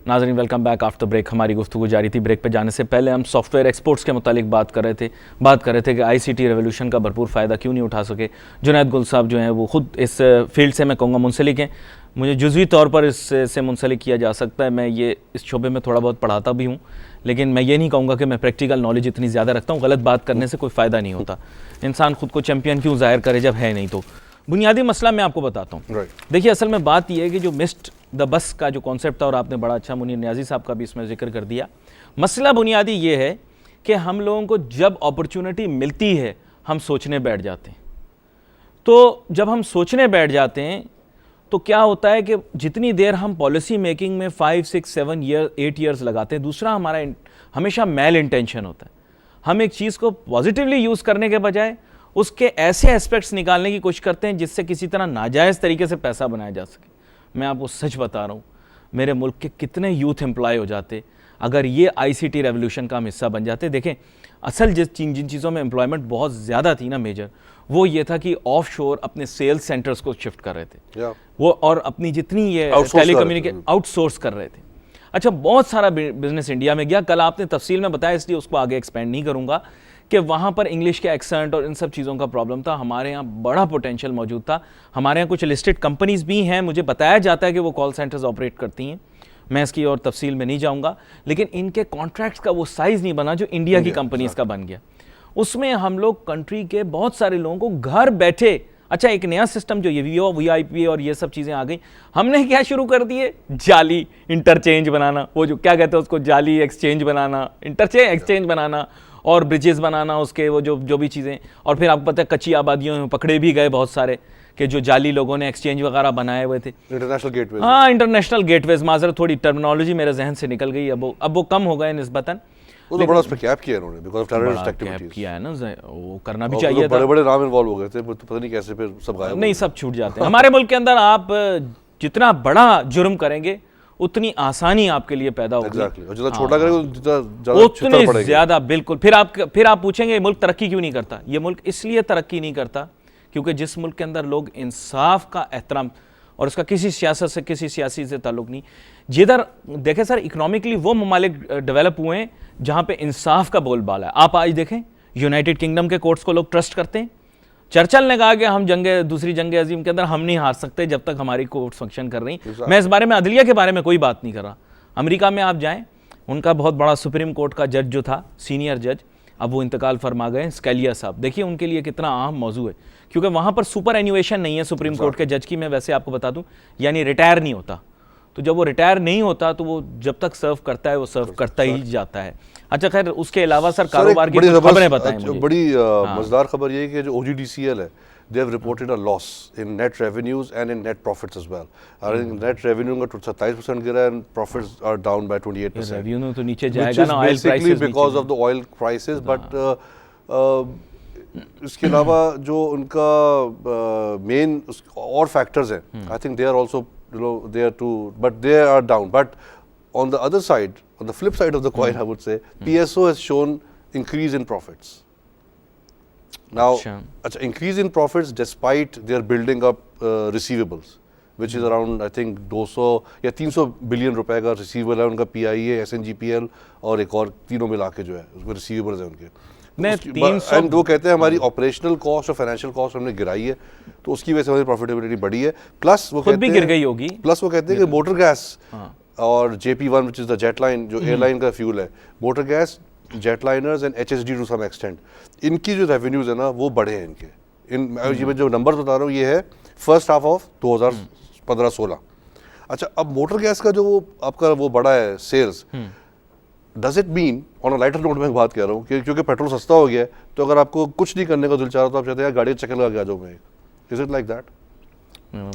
नाज़रीन वेलकम बैक आफ्टर ब्रेक। हमारी गुफ्तगू जारी थी। ब्रेक पे जाने से पहले हम सॉफ्टवेयर एक्सपोर्ट्स के मुतालिक बात कर रहे थे कि आईसीटी रेवोल्यूशन का भरपूर फ़ायदा क्यों नहीं उठा सके। जुनैद गुल साहब जो हैं वो ख़ुद इस फील्ड से मैं कहूँगा मुंसलिक हैं, मुझे जुज़वी तौर पर इससे मुंसलिक किया जा सकता है। मैं ये इस शोबे में थोड़ा बहुत पढ़ाता भी हूँ, लेकिन मैं ये नहीं कहूँगा कि मैं प्रैक्टिकल नॉलेज इतनी ज़्यादा रखता हूँ। गलत बात करने से कोई फ़ायदा नहीं होता। इंसान ख़ुद को चैम्पियन क्यों ज़ाहिर करे जब है नहीं। बुनियादी मसला मैं आपको बताता हूँ। Right. देखिए असल में बात यह है कि जो मिस्ड द बस का जो कॉन्सेप्ट था, और आपने बड़ा अच्छा मुनीर नियाजी साहब का भी इसमें जिक्र कर दिया, मसला बुनियादी ये है कि हम लोगों को जब अपॉर्चुनिटी मिलती है हम सोचने बैठ जाते हैं। तो जब हम सोचने बैठ जाते हैं तो क्या होता है कि जितनी देर हम पॉलिसी मेकिंग में 5, 6, 7 ईयर 8 ईयर्स लगाते हैं, दूसरा हमारा हमेशा मैल इंटेंशन होता है। हम एक चीज़ को पॉजिटिवली यूज़ करने के बजाय उसके ऐसे एस्पेक्ट्स निकालने की कोशिश करते हैं जिससे किसी तरह नाजायज़ तरीके से पैसा बनाया जा सके। मैं आपको सच बता रहा हूँ, मेरे मुल्क के कितने यूथ एम्प्लॉय हो जाते अगर ये आईसीटी रेवोल्यूशन का हम हिस्सा बन जाते। देखें असल जिन चीज़ों में एम्प्लॉयमेंट बहुत ज़्यादा थी ना मेजर, वो ये था कि ऑफ शोर अपने सेल्स सेंटर्स को शिफ्ट कर रहे थे वो, और अपनी जितनी ये टेलीकम्युनिकेशन आउटसोर्स कर रहे थे। अच्छा, बहुत सारा बिजनेस इंडिया में गया, कल आपने तफसील में बताया इसलिए उसको आगे एक्सपेंड नहीं करूँगा, कि वहाँ पर इंग्लिश के एक्सेंट और इन सब चीज़ों का प्रॉब्लम था। हमारे यहाँ बड़ा पोटेंशियल मौजूद था। हमारे यहाँ कुछ लिस्टेड कंपनीज़ भी हैं, मुझे बताया जाता है कि वो कॉल सेंटर्स ऑपरेट करती हैं, मैं इसकी और तफसील में नहीं जाऊँगा, लेकिन इनके कॉन्ट्रैक्ट्स का वो साइज़ नहीं बना जो इंडिया की कंपनीज़ का बन गया। उसमें हम लोग कंट्री के बहुत सारे लोगों को घर बैठे, अच्छा एक नया सिस्टम जो ये VIP और ये सब चीज़ें आ गई, हमने क्या शुरू कर दिए, जाली इंटरचेंज बनाना, वो जो क्या कहते हैं उसको, जाली एक्सचेंज बनाना, एक्सचेंज बनाना, और ब्रिजेस बनाना उसके, वो जो भी चीज़ें। और फिर आपको पता है कच्ची आबादियों में पकड़े भी गए बहुत सारे कि जो जाली लोगों ने एक्सचेंज वगैरह बनाए हुए थे, इंटरनेशनल गेटवेज। हाँ, इंटरनेशनल गेटवेज, माजरत थोड़ी टर्मिनोलॉजी मेरे जहन से निकल गई, अब वो कम हो गए निस्बतन। वो तो बड़ा उस पे कैप किया उन्होंने बिकॉज़ ऑफ टेररिस्ट एक्टिविटीज किया है ना, वो करना भी चाहिए था। बड़े-बड़े नाम इन्वॉल्व हो गए थे, पता नहीं कैसे फिर सब गायब नहीं, सब छूट जाते हैं हमारे मुल्क के अंदर। आप जितना बड़ा जुर्म करेंगे उतनी आसानी आपके लिए पैदा होगी। एग्जैक्टली, और जितना छोटा करेंगे उतनी ज्यादा, बिल्कुल। फिर आप पूछेंगे मुल्क तरक्की क्यों नहीं करता? ये मुल्क इसलिए तरक्की नहीं करता क्योंकि जिस मुल्क के अंदर लोग इंसाफ का एहतराम, और उसका किसी सियासत से, किसी सियासी से ताल्लुक नहीं, जिधर देखें सर इकोनॉमिकली वो ममालिक डेवलप हुए हैं जहाँ पे इंसाफ का बोलबाला है। आप आज देखें यूनाइटेड किंगडम के कोर्ट्स को लोग ट्रस्ट करते हैं। चर्चिल ने कहा कि हम दूसरी जंग अजीम के अंदर हम नहीं हार सकते जब तक हमारी कोर्ट फंक्शन कर रही। मैं इस बारे में अदलिया के बारे में कोई बात नहीं कर रहा। अमेरिका में आप जाएं, उनका बहुत बड़ा सुप्रीम कोर्ट का जज जो था, सीनियर जज, अब वो इंतकाल फरमा गए, स्कैलिया साहब। देखिए उनके लिए कितना अहम मौजू है, क्योंकि वहाँ पर सुपर एन्यूएशन नहीं है सुप्रीम कोर्ट के जज की। मैं वैसे आपको बता दूं, यानी रिटायर नहीं होता। तो जब वो रिटायर नहीं होता तो वो जब तक सर्व करता है वो सर्व करता ही जाता है। अच्छा खैर, उसके अलावा सर कारोबार की खबरें बताएं मुझे। बड़ी मजेदार खबर ये है कि जो OGDCL है, they have reported a loss in net revenues and in net profits as well. I think net revenue का 27% गिरा and profits are down by 28%. Revenue तो नीचे जाएगा ना, ऑयल प्राइसेस नीचे because of the oil prices, but इसके अलावा जो उनका मेन और फैक्टर्स हैं, I think they are also there too, but they are down. But on the other side, on the flip side of the coin, I would say PSO has shown increase in profits. Now, increase in profits despite their building up receivables, which is around I think 200 या 300 billion रुपए का receivable है उनका, PIA, SNGPL और एक और तीनों मिला के जो है उसमें रिसीवेबल्स हैं उनके। एंड वो कहते हैं हमारी ऑपरेशनल कॉस्ट और फाइनेंशियल कॉस्ट हमने गिराई है, तो उसकी वजह से हमारी प्रॉफिटेबिलिटी बढ़ी है। प्लस वो कहते हैं गिर गई होगी। प्लस वो कहते हैं कि मोटर गैस और JP1 which is the जेटलाइन जो एयरलाइन का फ्यूल है, motor gas, jetliners and HSD to some extent, इनकी जो रेवेन्यूज है ना वो बढ़े हैं इनके। ये मैं जो नंबर बता रहा हूँ ये है फर्स्ट हाफ ऑफ 2015-16। अच्छा, अब मोटर गैस का जो आपका वो बढ़ा है sales, does it mean, on a lighter note में बात कर रहा हूँ कि क्योंकि पेट्रोल सस्ता हो गया है तो अगर आपको कुछ नहीं करने का दिल चाह रहा तो आप चाहते हैं गाड़ी चक्कर लगा के आ जाओ मैं, is it like that?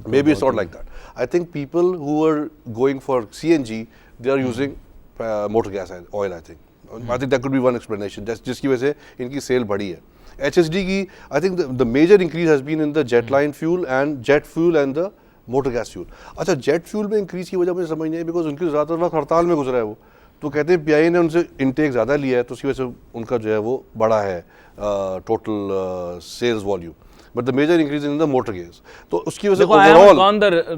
Maybe it's not like that. I think people who are going for CNG, they are using motor gas oil, I think. I think that could be one explanation. जिसकी वजह से इनकी cell बढ़ी है। HSD की, I think the major increase has been in the jetline fuel and jet fuel and the motor gas fuel. अच्छा, jet fuel में increase की वजह मुझे समझ नहीं है बिकॉज उनकी ज़्यादातर वक्त हड़ताल में गुजरा है वो, तो कहते हैं PIA ने उनसे इंटेक ज़्यादा लिया है तो उसकी वजह से उनका जो है वो बड़ा है total sales volume. But the major increase in the motor gas. तो उसकी वजह से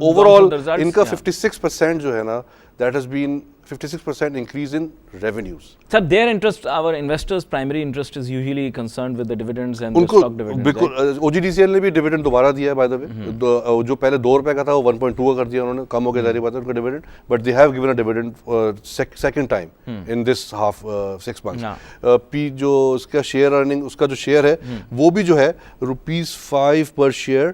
overall इनका 56% जो है ना, that has been 56% increase in revenues. Sir, their interest, our investors' primary interest is usually concerned with the dividends and the stock dividends. बिल्कुल, OGDCL ने भी डिविडेंड दोबारा दिया है by the way. जो पहले ₹2 का था वो 1.2 का कर दिया उन्होंने, कम हो गया जारी बात है उनका dividend, but they have given a dividend second time in this half 6 months. जो उसका शेयर अर्निंग, उसका जो शेयर है वो भी जो है ₹5 per share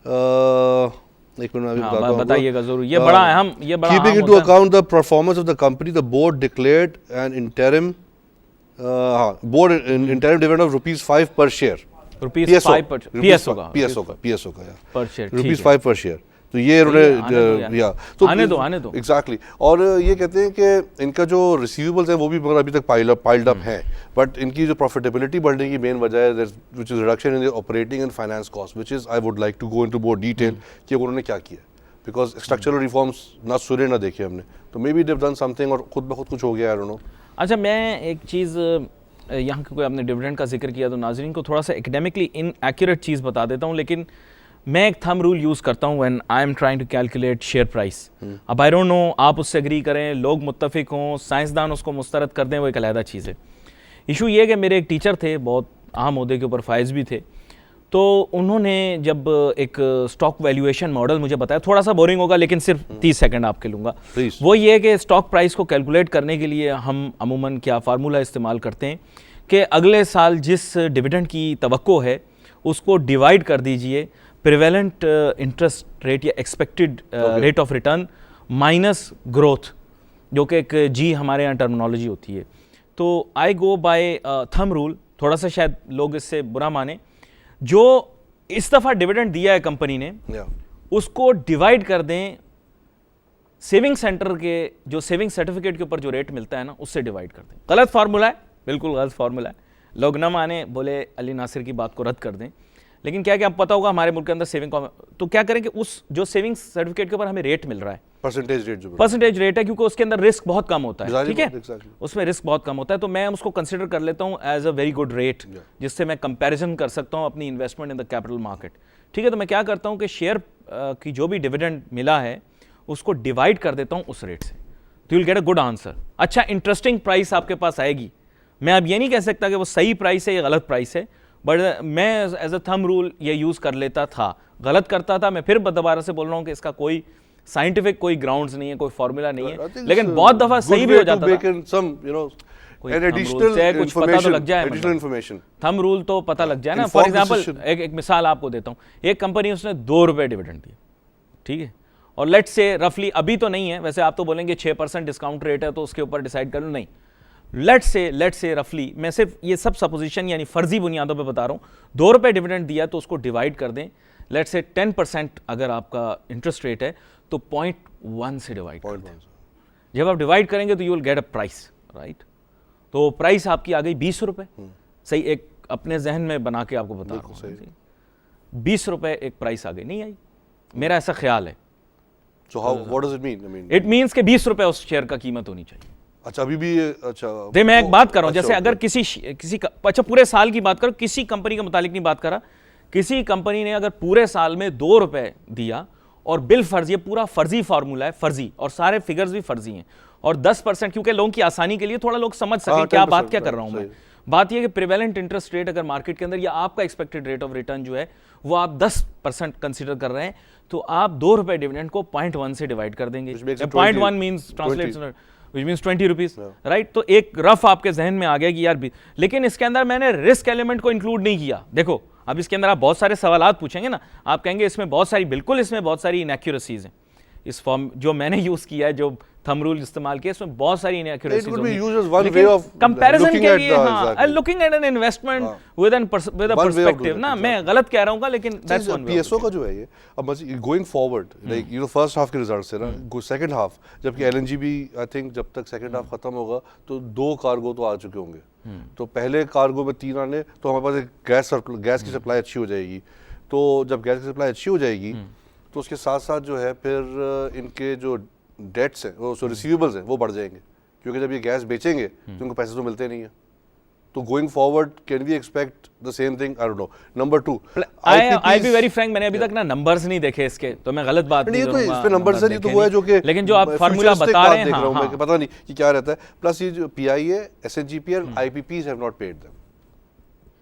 एक मिनट में अभी हाँ, बताता हूँ आपको। बताइएगा जरूर, ये बड़ा अहम, ये बड़ा Keeping अहम into होता है। account the performance of the company, the board declared an interim interim dividend of ₹5 per share. Rupees 5 पर PSO का PSO का यार पर शेयर, रुपीज 5 पर शेयर। तो ये उन्होंने या तो आने दो एग्जैक्टली। और ये कहते हैं कि इनका जो रिसीवेबल्स है वो भी मगर अभी तक पाइल्ड अप है, बट इनकी जो प्रॉफिटेबिलिटी बढ़ने की मेन वजह है which is reduction in the operating and finance cost, which is I would like to go into more detail कि उन्होंने क्या किया, बिकॉज स्ट्रक्चरल रिफॉर्म्स ना सुने ना देखे हमने, तो may be they have done something और खुद ब खुद कुछ हो गया, आई डोंट नो। अच्छा, मैं एक चीज़ यहाँ कोई आपने डिविडेंड का जिक्र किया तो नाजरीन को थोड़ा सा एकेडमिकली इनएक्यूरेट चीज़ बता देता हूँ, लेकिन मैं एक थंब रूल यूज़ करता हूँ when I am trying to calculate share price. अब आई डोंट नो आप उससे एग्री करें, लोग मुत्तफिक हों, साइंसदान उसको मुस्तरद कर दें, वो एक अलहदा चीज़ है। इशू ये कि मेरे एक टीचर थे, बहुत अहम ओहदे के ऊपर फाइज भी थे, तो उन्होंने जब एक स्टॉक वैल्यूएशन मॉडल मुझे बताया, थोड़ा सा बोरिंग होगा लेकिन सिर्फ 30 सेकंड आपके लूँगा। वो ये है कि स्टॉक प्राइस को कैलकुलेट करने के लिए हम अमूमन क्या फार्मूला इस्तेमाल करते हैं कि अगले साल जिस डिविडेंड की तवक्को है उसको डिवाइड कर दीजिए प्रिवेलेंट इंटरेस्ट रेट या expected rate of return minus growth, जो कि एक जी हमारे यहाँ टर्मिनोलॉजी होती है। तो आई गो बाय थंब रूल, थोड़ा सा शायद लोग इससे बुरा माने, जो इस दफ़ा डिविडेंड दिया है कंपनी ने उसको डिवाइड कर दें सेविंग सेंटर के जो सेविंग सर्टिफिकेट के ऊपर जो रेट मिलता है ना, उससे डिवाइड कर दें। गलत फार्मूला है, बिल्कुल गलत फार्मूला है, लोग ना माने, बोले अली नासिर की बात को रद्द कर दें, लेकिन क्या आप पता होगा हमारे मुल्क के अंदर सेविंग तो क्या करें कि उस जो सेविंग सर्टिफिकेट के ऊपर हमें रेट मिल रहा है, परसेंटेज रेट है, क्योंकि उसके अंदर रिस्क बहुत कम होता है, ठीक है, उसमें रिस्क बहुत कम होता है, तो मैं उसको कंसिडर कर लेता हूँ as a very good rate, जिससे मैं कंपैरिजन कर सकता हूँ अपनी investment in the capital market, ठीक है। तो मैं क्या करता हूँ कि शेयर की जो भी डिविडेंड मिला है उसको डिवाइड कर देता हूँ उस रेट से, तो you'll get a good answer. अच्छा, इंटरेस्टिंग प्राइस आपके पास आएगी, मैं अब ये नहीं कह सकता कि वो सही प्राइस है या गलत प्राइस है, बट मैं एज अ थंब रूल ये यूज़ कर लेता था, गलत करता था। मैं फिर दोबारा से बोल रहा हूँ कि इसका कोई साइंटिफिक कोई ग्राउंड्स नहीं है, कोई फार्मूला नहीं है, लेकिन बहुत दफा सही भी हो जाता था। कुछ पता तो लग जाए, थंब रूल तो पता लग जाए ना। फॉर एग्जाम्पल एक मिसाल आपको देता हूँ, एक कंपनी उसने ₹2 डिविडेंड दिया, ठीक है, और लेट्स से रफली, अभी तो नहीं है वैसे, आप तो बोलेंगे 6% डिस्काउंट रेट है तो उसके ऊपर डिसाइड कर लो, नहीं, लेट्स से रफली, मैं सिर्फ ये सब सपोजिशन यानी फर्जी बुनियादों पे बता रहा हूँ, ₹2 डिविडेंड दिया तो उसको डिवाइड कर दें, लेट्स से 10% अगर आपका इंटरेस्ट रेट है तो 0.1 से डिवाइड कर दें। जब आप डिवाइड करेंगे तो you will get a price, right. तो प्राइस आपकी आ गई ₹20, सही, एक अपने जहन में बना के आपको बता रहा हूँ, ₹20 एक प्राइस आ गई, नहीं आई, मेरा ऐसा ख्याल है। So how, what does it mean? I mean, it means कि ₹20 उस शेयर का कीमत होनी चाहिए। अच्छा, अभी भी अच्छा, दे मैं एक बात कर रहा हूँ, जैसे अगर किसी का, अच्छा पूरे साल की बात करो, किसी कंपनी के मुतालिक नहीं बात कर रहा, किसी कंपनी ने अगर पूरे साल में ₹2 दिया और बिल फर्जी, पूरा फर्जी फार्मूला है, फर्जी, और सारे फिगर्स भी फर्जी हैं, और 10%, क्योंकि लोगों की आसानी के लिए थोड़ा लोग समझ सकें क्या बात क्या कर रहा हूं मैं, बात यह कि प्रिवेलेंट इंटरेस्ट रेट अगर मार्केट के अंदर या आपका एक्सपेक्टेड रेट ऑफ रिटर्न जो है वो आप 10% कंसीडर कर रहे हैं, तो आप ₹2 डिविडेंड को 0.1 से डिवाइड कर देंगे। 0.1 means translates which means 20 rupees, right. तो एक रफ आपके जहन में आ गया कि यार भी, लेकिन इसके अंदर मैंने रिस्क एलिमेंट को इंक्लूड नहीं किया। देखो अब इसके अंदर आप बहुत सारे सवालात पूछेंगे ना, आप कहेंगे इसमें बहुत सारी, बिल्कुल इसमें बहुत सारी इनएक्यूरेसीज हैं, इस फॉर्म जो मैंने यूज किया है, जो थंब रूल इस्तेमाल किया, इसमें बहुत सारी इनएक्यूरेसीज होंगी। कंपैरिजन के लिए, हां, looking at an investment with a perspective ना, मैं गलत कह रहा हूं लेकिन दैट्स वन वे। पीएसओ का जो है ये, अब going forward, like you know first half के रिजल्ट्स है ना, सेकंड हाफ, जबकि एलएनजी भी आई थिंक जब तक सेकंड हाफ खत्म होगा तो 2 कार्गो तो आ चुके होंगे, तो पहले कार्गो में 3 आने, तो हमारे पास गैस की सप्लाई अच्छी हो जाएगी। तो जब गैस की सप्लाई अच्छी हो जाएगी तो उसके साथ साथ जो है फिर इनके जो डेट्स हैं, वो रिसीवेबल्स हैं, वो बढ़ जाएंगे, क्योंकि जब ये गैस बेचेंगे तो उनको पैसे तो मिलते नहीं है। तो going forward can we expect the same thing? I don't know. Number 2, I be very frank, मैंने अभी तक ना नंबर्स नहीं देखे इसके, तो मैं गलत बात नहीं करूंगा। इस पे नंबर्स है, तो वो है जो कि, लेकिन जो आप फार्मूला बता रहे हैं, हां, पता नहीं कि क्या रहता है। प्लस ये जो पीआईए, एसएनजीपी और IPPs have not paid them,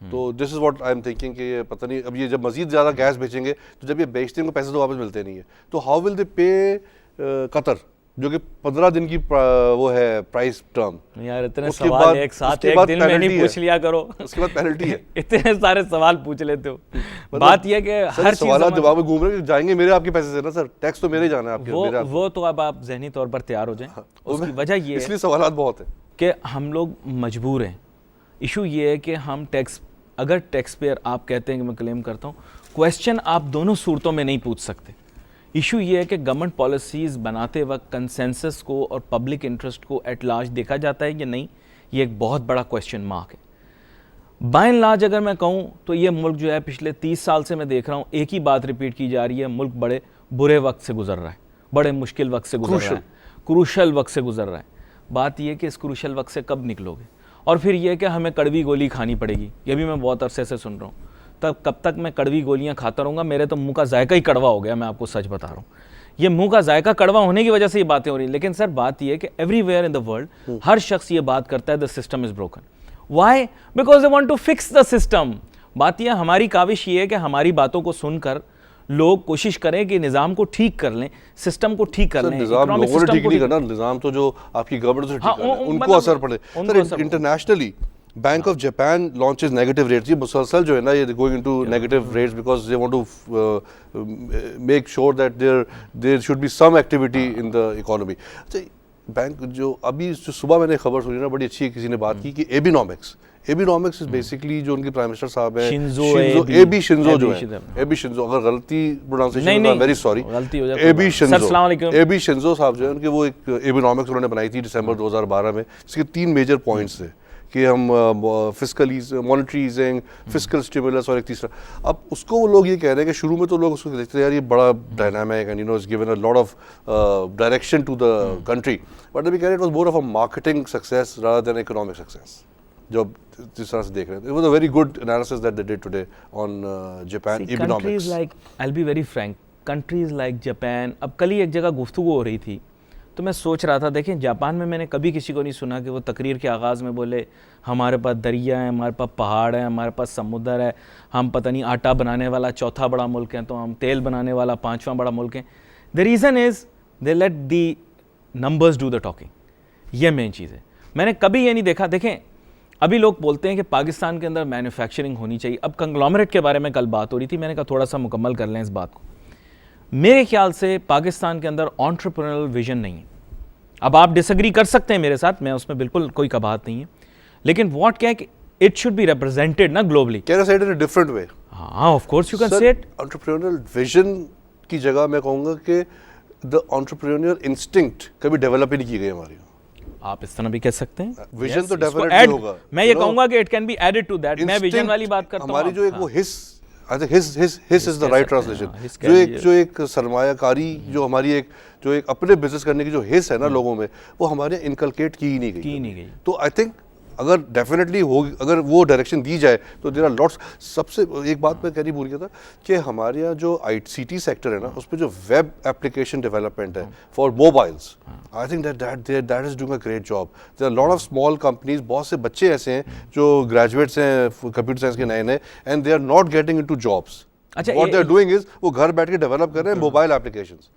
तो this is what I am thinking कि ये पता नहीं, अब ये जब मजीद ज़्यादा गैस बेचेंगे तो जब ये बेचते हैं उनको पैसे तो वापस मिलते नहीं है, तो हाउ विल दे पे कतर? जो कि 15 दिन की वो है प्राइस टर्म। यार इतने उसके सवाल बाद- एक साथ उसके एक बाद दिन में penalty नहीं है। पूछ लिया करो। उसके बाद पेनल्टी है। इतने सारे सवाल पूछ लेते हो। बात यह है कि सर, हर चीज सवाल समझ- दिमाग में घूम रहे हैं कि जाएंगे मेरे आपके पैसे से ना सर, टैक्स तो मेरे ही जाना है आपके मेरे आपके। वो तो अब आप जहनी तौर पर तैयार हो जाएं। उसकी वजह ये है इसलिए सवालात बहुत है। कि हम लोग मजबूर हैं। इशू ये है कि हम टैक्स, अगर टैक्स पेयर आप कहते हैं कि मैं क्लेम करता हूँ, क्वेश्चन आप दोनों सूरतों में नहीं पूछ सकते। इशू ये है कि गवर्नमेंट पॉलिसीज़ बनाते वक्त कंसेंसस को और पब्लिक इंटरेस्ट को एट लार्ज देखा जाता है या नहीं, ये एक बहुत बड़ा क्वेश्चन मार्क है। बाय एंड लार्ज अगर मैं कहूँ तो ये मुल्क जो है पिछले 30 साल से मैं देख रहा हूँ एक ही बात रिपीट की जा रही है, मुल्क बड़े बुरे वक्त से गुजर रहा है, बड़े मुश्किल वक्त से गुजर रहा है, क्रूशल वक्त से गुजर रहा है। बात यह है कि इस क्रूशल वक्त से कब निकलोगे, और फिर यह कि हमें कड़वी गोली खानी पड़ेगी, ये भी मैं बहुत अरसे से सुन रहा हूँ। तब कब तक मैं कड़वी गोलियां खाता रहूँगा? मेरे तो मुंह का जायका ही कड़वा हो गया, मैं आपको सच बता रहा हूँ। ये मुंह का जायका कड़वा होने की वजह से ये बातें हो रही हैं। लेकिन सर बात ये है कि एवरीवेयर इन द वर्ल्ड हर शख्स ये बात करता है the system is broken. Why? Because they want to fix the system. बात यह, हमारी काविश ये है कि हमारी बातों को सुनकर लोग कोशिश करें कि निज़ाम को ठीक कर लें, सिस्टम को ठीक कर लें। निज़ाम economic लोगों ने system ठीक को नहीं करना, निज़ाम तो जो आपकी गवर्नमेंट से ठीक हाँ, करना है, उनको मतलब असर पड़े। उनको असर sir internationally bank of Japan launches negative rates, ये मुसलसल जो है ना, ये going into negative rates because they want to make sure that there should be some activity in the economy. अच्छा, बैंक जो अभी जो सुबह मैंने खबर सुनी ना, बड़ी अच्छी किसी ने बात की कि एबिनॉमिक्स इज बेसिकली जो उनके प्राइम मिनिस्टर साहब हैं शिंजो एबी शिंजो जो है, एबी शिंजो, अगर गलती प्रोनाउंसिएशन है वेरी सॉरी, गलती हो जाए एबी सर, अस्सलाम वालेकुम। एबी शिंजो साहब जो है, उनके वो एक एबिनॉमिक्स उन्होंने बनाई थी दिसंबर 2012 में, जिसके 3 मेजर पॉइंट्स थे कि हम fiscal monetary easing, fiscal stimulus और एक तीसरा। अब उसको वो लोग ये कह रहे हैं कि शुरू में तो लोग उसको देखते हैं यार ये बड़ा dynamic and you know it's given a lot of direction to the country, but अभी कह रहे हैं it was more of a marketing success rather than economic success. जो जिस तरह से देख रहे थे, it was a very good analysis that they did today on Japan economics. Countries like, I'll be very frank, countries like Japan, अब कल ही एक जगह गुफ्तगू हो रही थी तो मैं सोच रहा था, देखें जापान में मैंने कभी किसी को नहीं सुना कि वो तकरीर के आगाज़ में बोले हमारे पास दरिया है, हमारे पास पहाड़ है, हमारे पास समुद्र है, हम पता नहीं आटा बनाने वाला चौथा बड़ा मुल्क है तो हम तेल बनाने वाला 5वां बड़ा मुल्क है। The reason is they let the numbers do the talking. ये मेन चीज़ है। मैंने कभी ये नहीं देखा, देखें अभी लोग बोलते हैं कि पाकिस्तान के अंदर मैन्युफैक्चरिंग होनी चाहिए। अब कंग्लोमरेट के बारे में कल बात हो रही थी, मैंने कहा थोड़ा सा मुकम्मल कर लें इस बात को। मेरे ख्याल से पाकिस्तान के अंदर एंटरप्रेन्योरल विजन नहीं है। अब आप डिसएग्री कर सकते हैं मेरे साथ, मैं उसमें बिल्कुल कोई कबाहत नहीं है, लेकिन व्हाट क्या है कि इट शुड बी रिप्रेजेंटेड ना globally. Can I say it in a different way? हाँ, of course you can say it. Entrepreneurial vision की जगह मैं कहूँगा कि द एंटरप्रेन्योरल इंस्टिंक्ट कभी डेवलप ही नहीं की गई हमारी। आप इस तरह भी कह सकते हैं। विजन तो डेफिनेटली होगा, मैं ये कहूंगा कि it can be added to that. मैं विजन वाली बात करता हूं। हमारी जो एक वो हिस, आई थिंक हिस इज द राइट ट्रांसलेशन। जो एक सरमायाकारी जो हमारी एक जो एक अपने बिजनेस करने की जो हिस है ना लोगों में, वो हमारे इनकलकेट की ही नहीं गई। तो आई थिंक अगर डेफिनेटली हो, अगर वो डायरेक्शन दी जाए तो देयर आर लॉट्स। सबसे एक बात मैं कहनी भूल गया था कि हमारे यहाँ जो ICT सेक्टर है ना, उस पर जो वेब एप्लीकेशन डेवलपमेंट है for mobiles, I think that is doing a great job. There are lot of small companies, बहुत से बच्चे ऐसे हैं जो ग्रेजुएट्स हैं कंप्यूटर साइंस के नए and they are not getting into jobs. What they are doing is वो घर बैठ के डेवलप कर रहे हैं मोबाइल एप्लीकेशंस।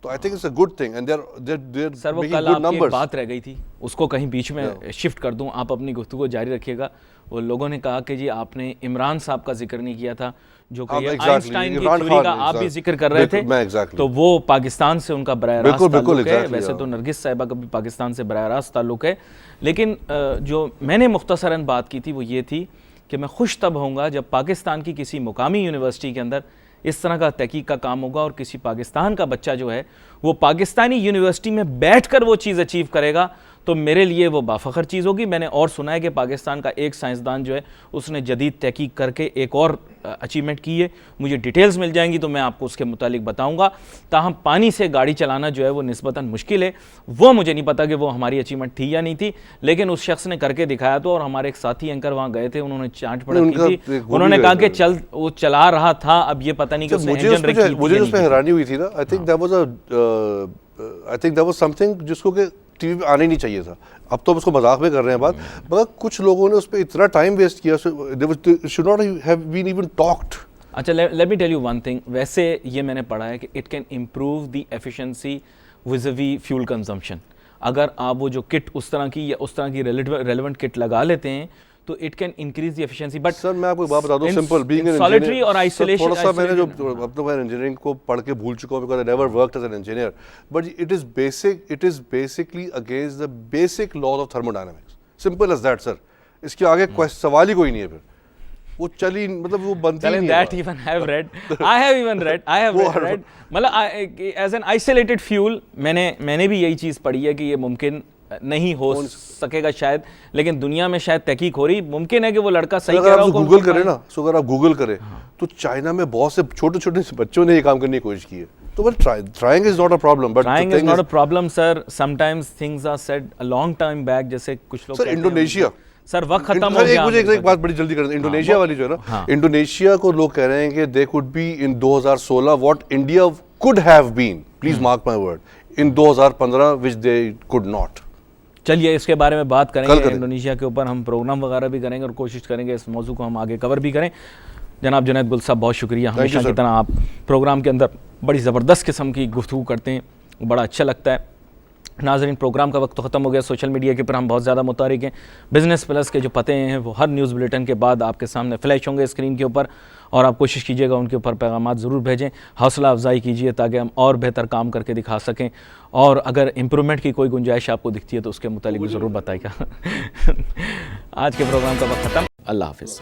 तो I think it's a good thing and there sir वो कल आपकी एक बात रह गई थी, उसको कहीं बीच में शिफ्ट कर दूं, आप अपनी गुफ्तगू जारी रखिएगा। वो लोगों ने कहा कि जी आपने इमरान साहब का जिक्र नहीं किया था, जो कि आइंस्टाइन की थ्योरी का आप भी जिक्र कर रहे थे। तो वो पाकिस्तान से उनका बराह रास्त ताल्लुक है। वैसे तो नरगिस साहिबा का भी पाकिस्तान से बराह रास्त ताल्लुक है, लेकिन जो मैंने मुख्तसरन बात की थी वो ये थी कि मैं खुश तब होऊंगा जब पाकिस्तान की किसी मुकामी यूनिवर्सिटी के अंदर इस तरह का तहकीक का काम होगा और किसी पाकिस्तान का बच्चा जो है वो पाकिस्तानी यूनिवर्सिटी में बैठकर वो चीज़ अचीव करेगा, तो मेरे लिए वो बाफ़ख्र चीज़ होगी। मैंने और सुना है कि पाकिस्तान का एक साइंसदान जो है उसने जदीद तहकीक करके एक और अचीवमेंट की है। मुझे डिटेल्स मिल जाएंगी तो मैं आपको उसके मुतालिक बताऊंगा। ताहम पानी से गाड़ी चलाना जो है वो निस्बतन मुश्किल है, वो मुझे नहीं पता कि वो हमारी अचीवमेंट थी या नहीं थी, लेकिन उस शख्स ने करके दिखाया। तो और हमारे एक साथी एंकर वहाँ गए थे, उन्होंने चांट पड़क की थी, उन्होंने कहा कि वो चला रहा था, अब ये पता नहीं कि मुझे उसमें हैरानी हुई थी ना। I think that was something जिसको कि टीवी पे आने नहीं चाहिए था। अब तो हम उसको मजाक में कर रहे हैं बात, मगर कुछ लोगों ने उस पर इतना टाइम वेस्ट किया, should not have been even talked. अच्छा, let me tell you one thing. वैसे ये मैंने पढ़ा है कि it can improve the efficiency vis-a-vis fuel consumption. अगर आप वो जो किट उस तरह की या उस तरह की रेलेवेंट किट लगा लेते हैं तो it can increase the efficiency. But sir मैं आपको एक बात बता दूं, सिंपल बीइंग एन सॉलिटरी और आइसोलेशन, थोड़ा सा मैंने जो अब तो मैं इंजीनियरिंग को पढ़ के भूल चुका हूं because I never worked as an engineer, but it is basically against the basic laws of thermodynamics, simple as that sir. इसके आगे सवाल ही कोई नहीं है, फिर वो चली मतलब वो बनती ही नहीं है। that even I have read मतलब एज एन आइसोलेटेड फ्यूल मैंने भी यही चीज़ पढ़ी है कि ये मुमकिन नहीं हो सकेगा शायद, लेकिन दुनिया में शायद तहकीक हो रही, मुमकिन है कि वो लड़का सही कह रहा हो। गूगल करें ना, सो अगर आप गूगल करें तो चाइना में बहुत से छोटे छोटे बच्चों ने ये काम करने की कोशिश की है। तो but trying is not a problem, but trying is not a problem sir. Sometimes things are said a long time back, जैसे कुछ लोग सर इंडोनेशिया, सर वक्त खत्म हो गया। मुझे एक बात बड़ी जल्दी कर दें, इंडोनेशिया वाली जो है ना, इंडोनेशिया को लोग कह रहे हैं कि they could be in 2016 what India could have been, please mark my word, in 2015 which they could not. चलिए इसके बारे में बात करेंगे, इंडोनेशिया के ऊपर हम प्रोग्राम वगैरह भी करेंगे और कोशिश करेंगे इस मौजू को हम आगे कवर भी करें। जनाब जुनैद गुल साहब बहुत शुक्रिया, हमेशा की तरह आप प्रोग्राम के अंदर बड़ी ज़बरदस्त किस्म की गुफ्तगू करते हैं, बड़ा अच्छा लगता है। नाज़रीन प्रोग्राम का वक्त तो ख़त्म हो गया, सोशल मीडिया के ऊपर हम बहुत ज़्यादा मुतारिक हैं। बिज़नेस प्लस के जो पते हैं वो हर न्यूज़ बुलेटिन के बाद आपके सामने फ्लैश होंगे स्क्रीन के ऊपर, और आप कोशिश कीजिएगा उनके ऊपर पैगामात ज़रूर भेजें, हौसला अफजाई कीजिए ताकि हम और बेहतर काम करके दिखा सकें, और अगर इम्प्रूवमेंट की कोई गुंजाइश आपको दिखती है तो उसके मुतालिक ज़रूर बताइएगा। आज के प्रोग्राम का वक्त ख़त्म, अल्लाह हाफ़िज़।